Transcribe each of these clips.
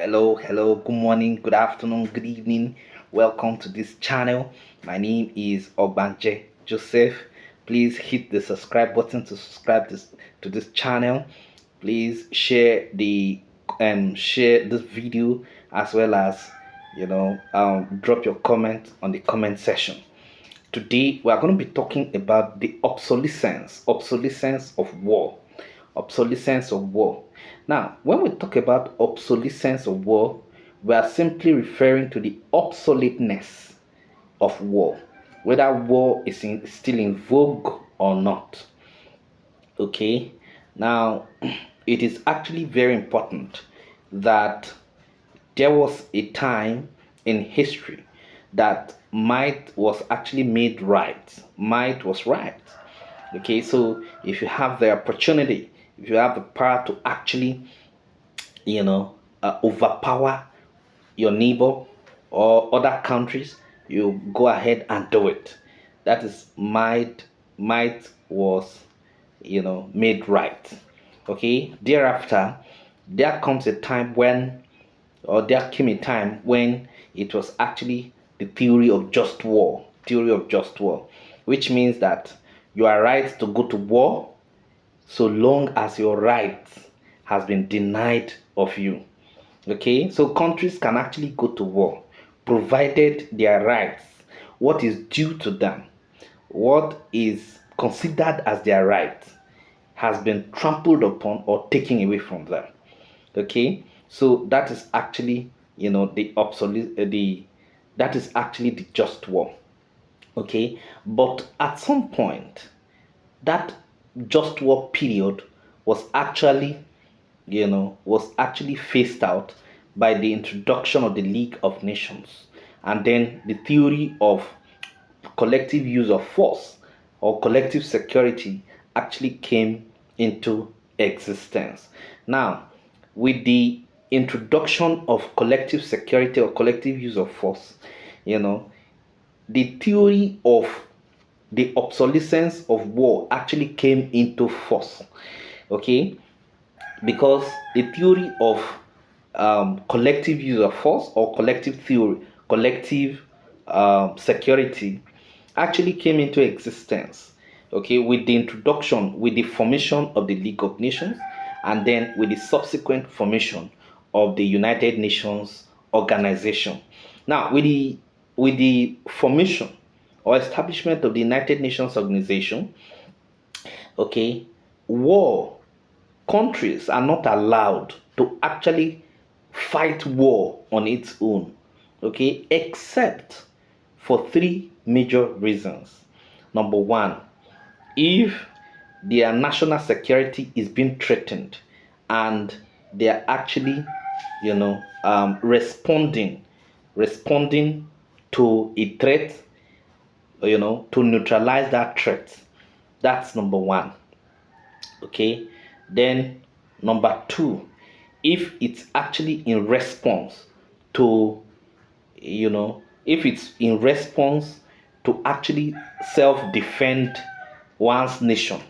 Hello, good morning, good afternoon, good evening. Welcome to this channel. My name is Ogbanje Joseph. Please hit the subscribe button to subscribe to this channel. Please share this video as well as drop your comment on the comment section. Today we are going to be talking about the obsolescence of war. Obsolescence of war. Now, when we talk about obsolescence of war, we are simply referring to the obsoleteness of war, whether war is still in vogue or not. Okay, now it is actually very important that there was a time in history that might was actually made right. Might was right. Okay, so if you have the opportunity, if you have the power to actually, overpower your neighbor or other countries, you go ahead and do it. That is might was made right. Okay, thereafter there comes a time when or there came a time when it was actually the theory of just war, which means that you are right to go to war so long as your right has been denied of you. Okay, so countries can actually go to war provided their rights, what is due to them, what is considered as their right, has been trampled upon or taken away from them. Okay, so that is actually the obsolete the that is actually the just war. Okay, but at some point that just war period was actually phased out by the introduction of the League of Nations, and then the theory of collective use of force or collective security actually came into existence. Now, with the introduction of collective security or collective use of force, you know, the theory of the obsolescence of war actually came into force. Okay, because the theory of collective use of force or collective security actually came into existence. Okay, with the introduction, with the formation of the League of Nations, and then with the subsequent formation of the United Nations organization. Now, with the formation or establishment of the United Nations organization, okay, war countries are not allowed to actually fight war on its own, okay, except for three major reasons. Number one, if their national security is being threatened and they are actually, responding to a threat, to neutralize that threat. That's number one. Okay, then number two, if it's actually in response to if it's in response to actually self-defend one's nation.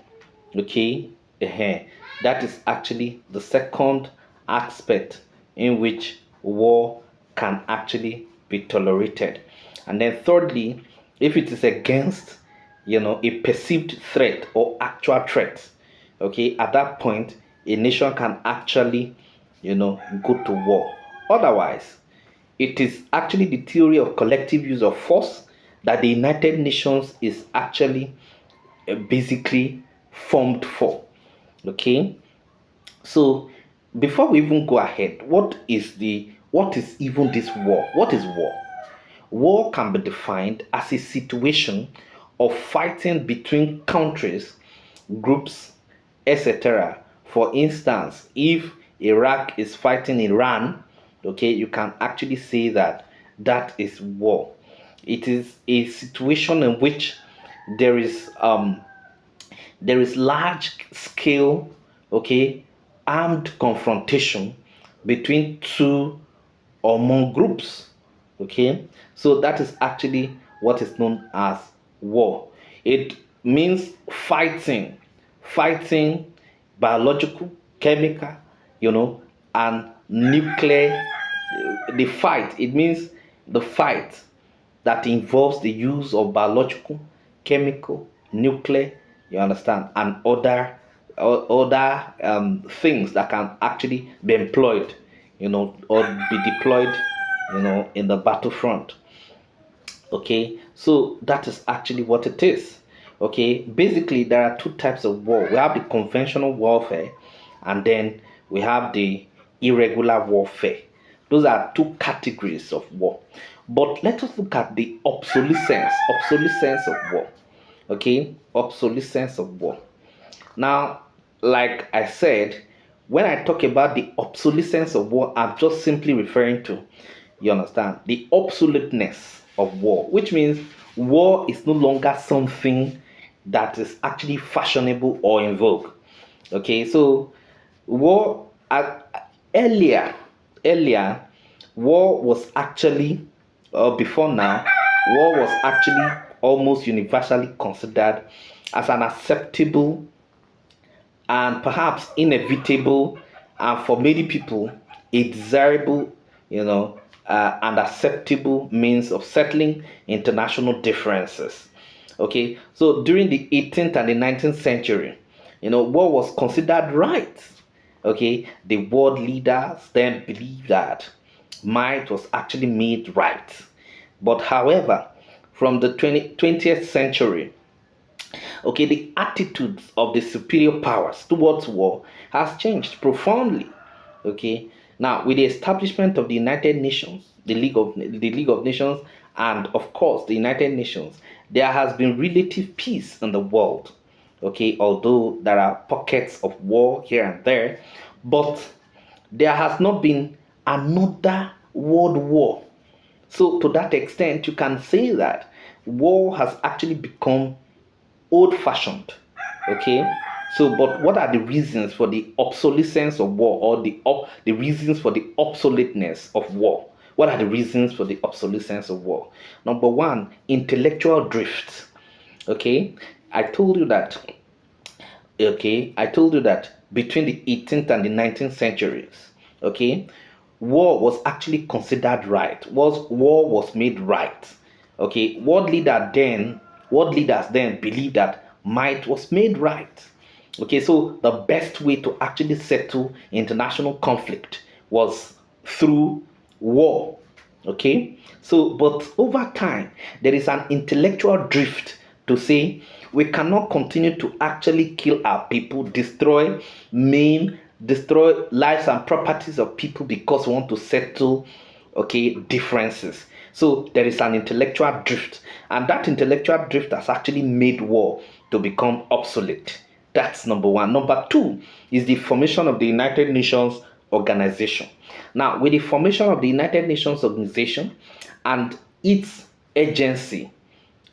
Okay, that is actually the second aspect in which war can actually be tolerated. And then thirdly, if it is against a perceived threat or actual threat, okay, at that point a nation can actually go to war. Otherwise, it is actually the theory of collective use of force that the United Nations is actually basically formed for. Okay, so before we even go ahead, what is even this war? What is war? War can be defined as a situation of fighting between countries, groups, etc. For instance, if Iraq is fighting Iran, okay, you can actually say that that is war. It is a situation in which there is um there is large scale, okay, armed confrontation between two or more groups. Okay, so that is actually what is known as war. It means fighting biological, chemical, and nuclear the fight, it means the fight that involves the use of biological, chemical, nuclear, you understand, and other things that can actually be employed, or be deployed, in the battlefront. Okay, so that is actually what it is. Okay, basically there are two types of war. We have the conventional warfare, and then we have the irregular warfare. Those are two categories of war. But let us look at the obsolescence of war. Okay, obsolescence of war. Now, like I said, when I talk about the obsolescence of war, I'm just simply referring to, you understand, the obsoleteness of war, which means war is no longer something that is actually fashionable or in vogue. Okay, so war earlier, earlier, war was actually, before now, war was actually almost universally considered as an acceptable and perhaps inevitable, and for many people a desirable, and acceptable means of settling international differences. Okay, so during the 18th and the 19th century, war was considered right. Okay, the world leaders then believed that might was actually made right. But however, from the 20th century, okay, the attitudes of the superior powers towards war has changed profoundly. Okay, now with the establishment of the United Nations, the League of Nations, and of course the United Nations, there has been relative peace in the world. Okay, although there are pockets of war here and there, but there has not been another world war. So to that extent, you can say that war has actually become old fashioned. Okay, so but what are the reasons for the obsolescence of war, or the reasons for the obsoleteness of war? What are the reasons for the obsolescence of war? Number one, intellectual drift. Okay, i told you that I told you that between the 18th and the 19th centuries, okay, war was actually considered right. War was made right. Okay, world leaders then believed that might was made right. Okay, so the best way to actually settle international conflict was through war. Okay, so but over time there is an intellectual drift to say we cannot continue to actually kill our people, destroy, maim, destroy lives and properties of people because we want to settle, okay, differences. So there is an intellectual drift, and that intellectual drift has actually made war to become obsolete. That's number one. Number two is the formation of the United Nations organization. Now, with the formation of the United Nations organization and its agency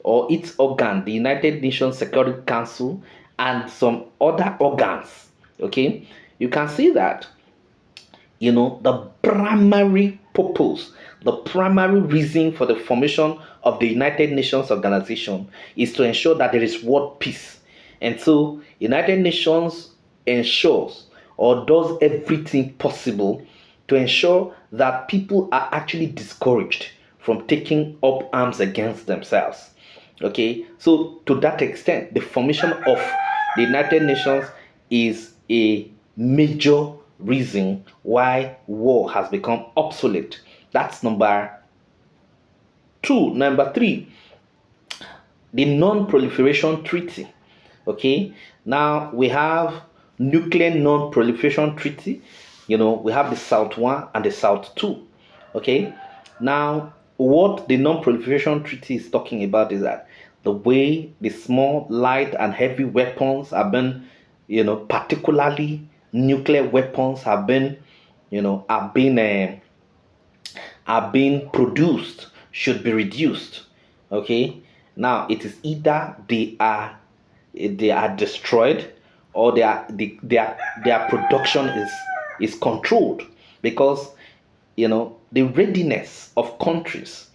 or its organ, the United Nations Security Council, and some other organs, okay, you can see that, the primary purpose, the primary reason for the formation of the United Nations organization is to ensure that there is world peace. And so United Nations ensures or does everything possible to ensure that people are actually discouraged from taking up arms against themselves. Okay, so to that extent, the formation of the United Nations is a major reason why war has become obsolete. That's number two. Number three, the non-proliferation treaty. Okay, now we have nuclear non-proliferation treaty. We have the South 1 and the South 2. Okay, now what the non-proliferation treaty is talking about is that the way the small, light, and heavy weapons have been, particularly nuclear weapons have been, are being produced should be reduced. Okay, now it is either they are destroyed, or their production is controlled, because the readiness of countries,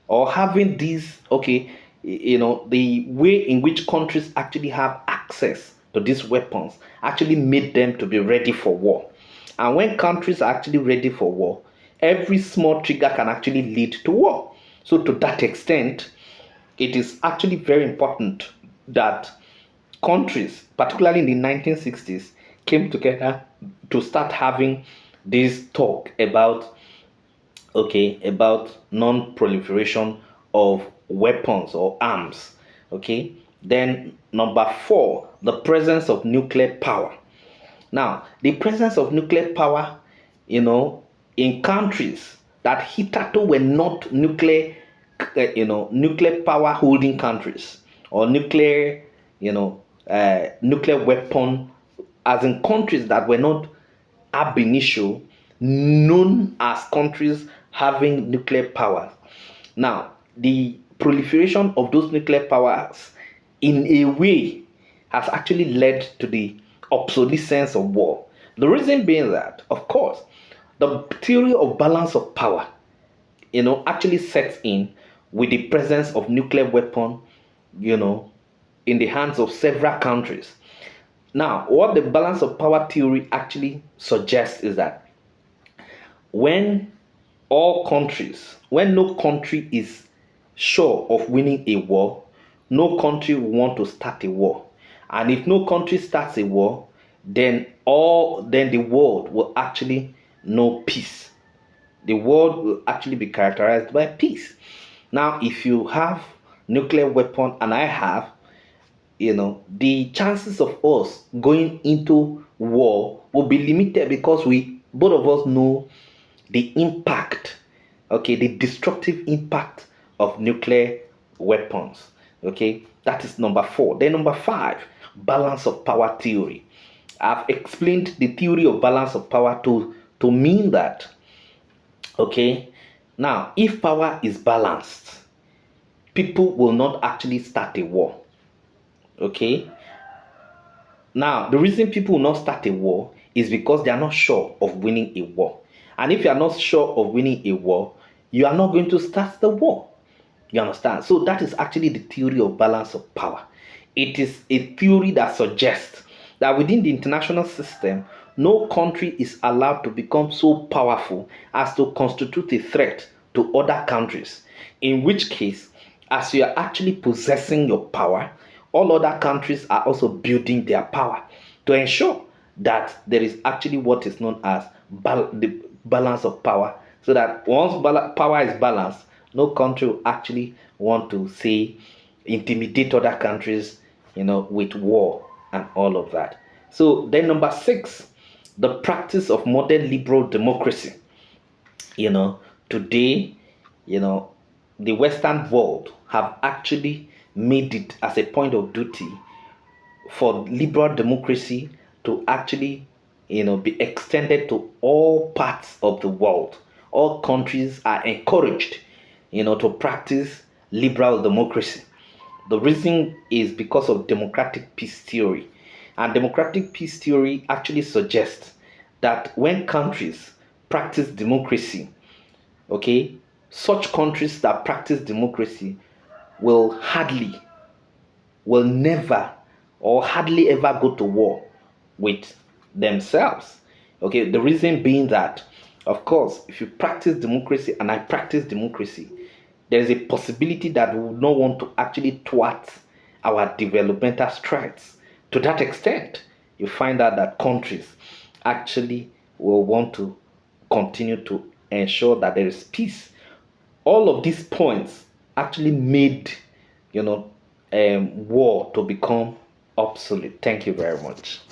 or having these, okay, the way in which countries actually have access to these weapons actually made them to be ready for war. And when countries are actually ready for war, every small trigger can actually lead to war. So to that extent, it is actually very important that countries, particularly in the 1960s, came together to start having this talk about, okay, about non-proliferation of weapons or arms. Okay, then number four, the presence of nuclear power. Now, the presence of nuclear power, in countries that hitherto were not nuclear power holding countries, or nuclear weapon, as in countries that were not ab initio known as countries having nuclear power. Now, the proliferation of those nuclear powers, in a way, has actually led to the obsolescence of war. The reason being that, of course, the theory of balance of power, actually sets in with the presence of nuclear weapon, you know, in the hands of several countries. Now, what the balance of power theory actually suggests is that when when no country is sure of winning a war, no country will want to start a war. And if no country starts a war, then the world will actually know peace. The world will actually be characterized by peace. Now, if you have nuclear weapon and I have, the chances of us going into war will be limited because we both of us know the impact, okay, the destructive impact of nuclear weapons. Okay, that is number four. Then number five, balance of power theory. I've explained the theory of balance of power to mean that, okay, now if power is balanced, people will not actually start a war. Okay, now, the reason people will not start a war is because they are not sure of winning a war. And if you are not sure of winning a war, you are not going to start the war. You understand? So that is actually the theory of balance of power. It is a theory that suggests that within the international system, no country is allowed to become so powerful as to constitute a threat to other countries. In which case, as you are actually possessing your power, all other countries are also building their power to ensure that there is actually what is known as the balance of power. So that once power is balanced, no country will actually want to say intimidate other countries, with war and all of that. So then number six, the practice of modern liberal democracy. Today, you know, the Western world have actually made it as a point of duty for liberal democracy to actually, be extended to all parts of the world. All countries are encouraged, to practice liberal democracy. The reason is because of democratic peace theory. And democratic peace theory actually suggests that when countries practice democracy, okay, such countries that practice democracy will never or hardly ever go to war with themselves. Okay, the reason being that, of course, if you practice democracy and I practice democracy, there is a possibility that we will not want to actually thwart our developmental strides. To that extent, you find out that countries actually will want to continue to ensure that there is peace. All of these points actually made, war to become obsolete. Thank you very much.